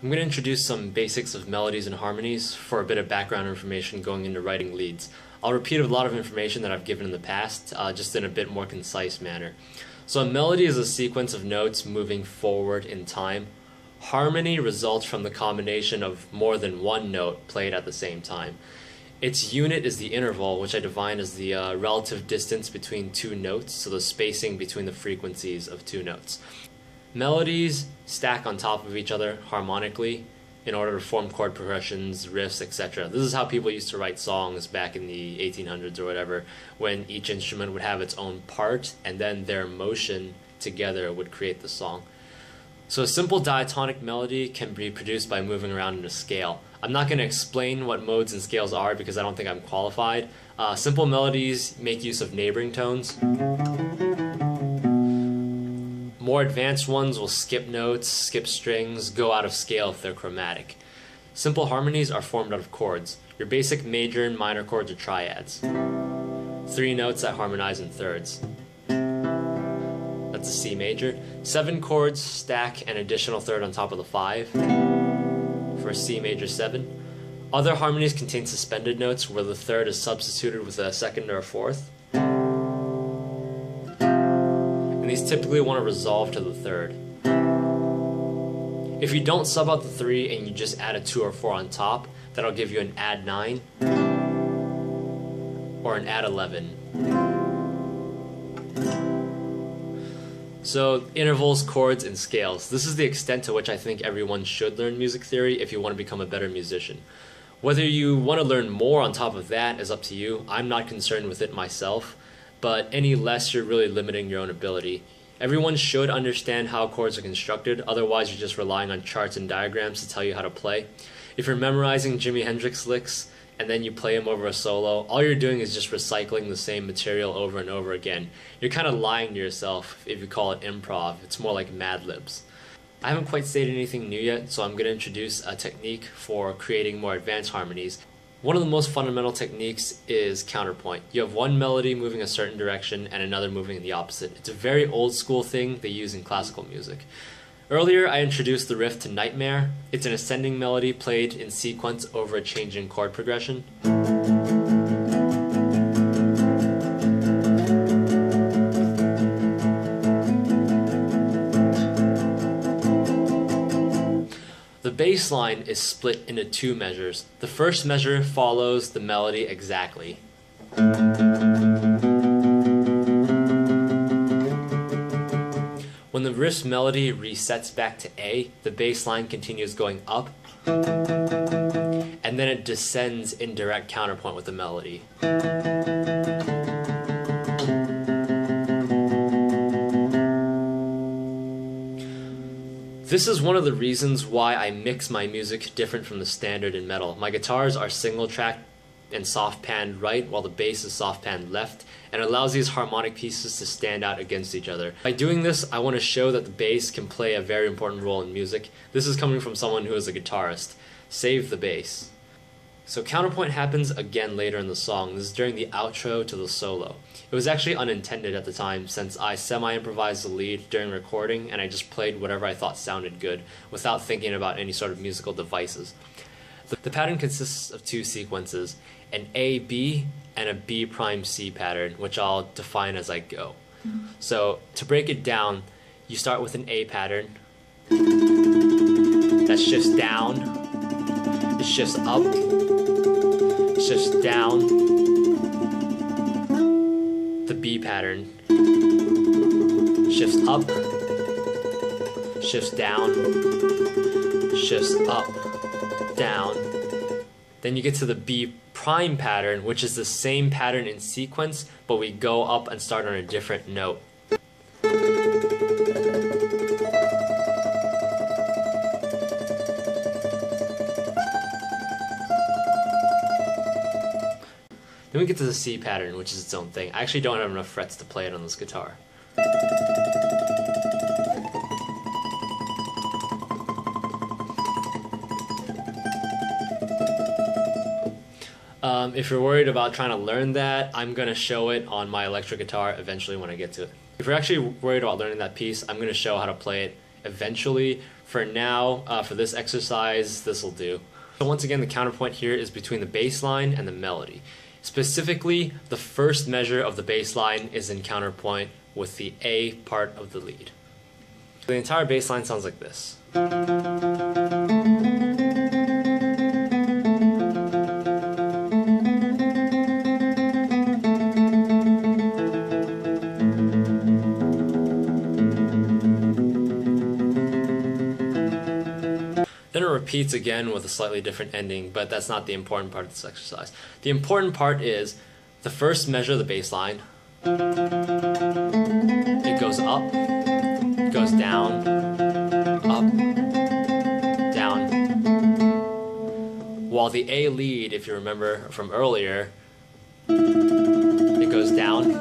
I'm going to introduce some basics of melodies and harmonies for a bit of background information going into writing leads. I'll repeat a lot of information that I've given in the past, just in a bit more concise manner. So a melody is a sequence of notes moving forward in time. Harmony results from the combination of more than one note played at the same time. Its unit is the interval, which I define as the relative distance between two notes, so the spacing between the frequencies of two notes. Melodies stack on top of each other harmonically in order to form chord progressions, riffs, etc. This is how people used to write songs back in the 1800s or whatever, when each instrument would have its own part and then their motion together would create the song. So a simple diatonic melody can be produced by moving around in a scale. I'm not going to explain what modes and scales are because I don't think I'm qualified. Simple melodies make use of neighboring tones. More advanced ones will skip notes, skip strings, go out of scale if they're chromatic. Simple harmonies are formed out of chords. Your basic major and minor chords are triads. 3 notes that harmonize in thirds. That's a C major. 7 chords stack an additional third on top of the 5 for a C major 7. Other harmonies contain suspended notes where the third is substituted with a second or a fourth. And these typically want to resolve to the third. If you don't sub out the 3 and you just add a 2 or 4 on top, that'll give you an add 9 or an add 11. So intervals, chords, and scales. This is the extent to which I think everyone should learn music theory if you want to become a better musician. Whether you want to learn more on top of that is up to you. I'm not concerned with it myself, but any less you're really limiting your own ability. Everyone should understand how chords are constructed, otherwise you're just relying on charts and diagrams to tell you how to play. If you're memorizing Jimi Hendrix licks and then you play them over a solo, all you're doing is just recycling the same material over and over again. You're kind of lying to yourself if you call it improv. It's more like Mad Libs. I haven't quite stated anything new yet, so I'm going to introduce a technique for creating more advanced harmonies. One of the most fundamental techniques is counterpoint. You have one melody moving a certain direction and another moving in the opposite. It's a very old school thing they use in classical music. Earlier, I introduced the riff to Nightmare. It's an ascending melody played in sequence over a changing chord progression. The bass line is split into 2 measures. The first measure follows the melody exactly. When the riff's melody resets back to A, the bass line continues going up, and then it descends in direct counterpoint with the melody. This is one of the reasons why I mix my music different from the standard in metal. My guitars are single track and soft panned right, while the bass is soft panned left, and allows these harmonic pieces to stand out against each other. By doing this, I want to show that the bass can play a very important role in music. This is coming from someone who is a guitarist. Save the bass. So counterpoint happens again later in the song. This is during the outro to the solo. It was actually unintended at the time, since I semi-improvised the lead during recording and I just played whatever I thought sounded good without thinking about any sort of musical devices. The pattern consists of 2 sequences, an A-B and a B'-C pattern, which I'll define as I go. So to break it down, you start with an A pattern that shifts down, it shifts up, it shifts down. The B pattern shifts up, shifts down, shifts up, down. Then you get to the B' pattern, which is the same pattern in sequence, but we go up and start on a different note. Then we get to the C pattern, which is its own thing. I actually don't have enough frets to play it on this guitar. If you're worried about trying to learn that, I'm going to show it on my electric guitar eventually when I get to it. If you're actually worried about learning that piece, I'm going to show how to play it eventually. For now, for this exercise, this will do. So once again, the counterpoint here is between the bass line and the melody. Specifically, the first measure of the bass line is in counterpoint with the A part of the lead. The entire bass line sounds like this. Then it repeats again with a slightly different ending, but that's not the important part of this exercise. The important part is the first measure of the bass line. It goes up, it goes down, up, down. While the A lead, if you remember from earlier, it goes down.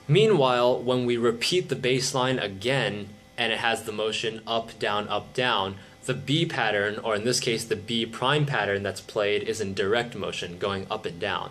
Meanwhile, when we repeat the bass line again, and it has the motion up, down, the B pattern, or in this case the B prime pattern that's played, is in direct motion, going up and down.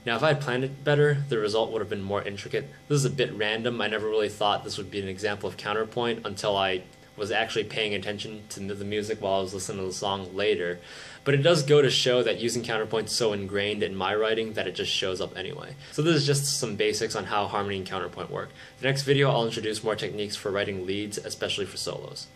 Now if I had planned it better, the result would have been more intricate. This is a bit random. I never really thought this would be an example of counterpoint until I was actually paying attention to the music while I was listening to the song later. But it does go to show that using counterpoint is so ingrained in my writing that it just shows up anyway. So this is just some basics on how harmony and counterpoint work. The next video I'll introduce more techniques for writing leads, especially for solos.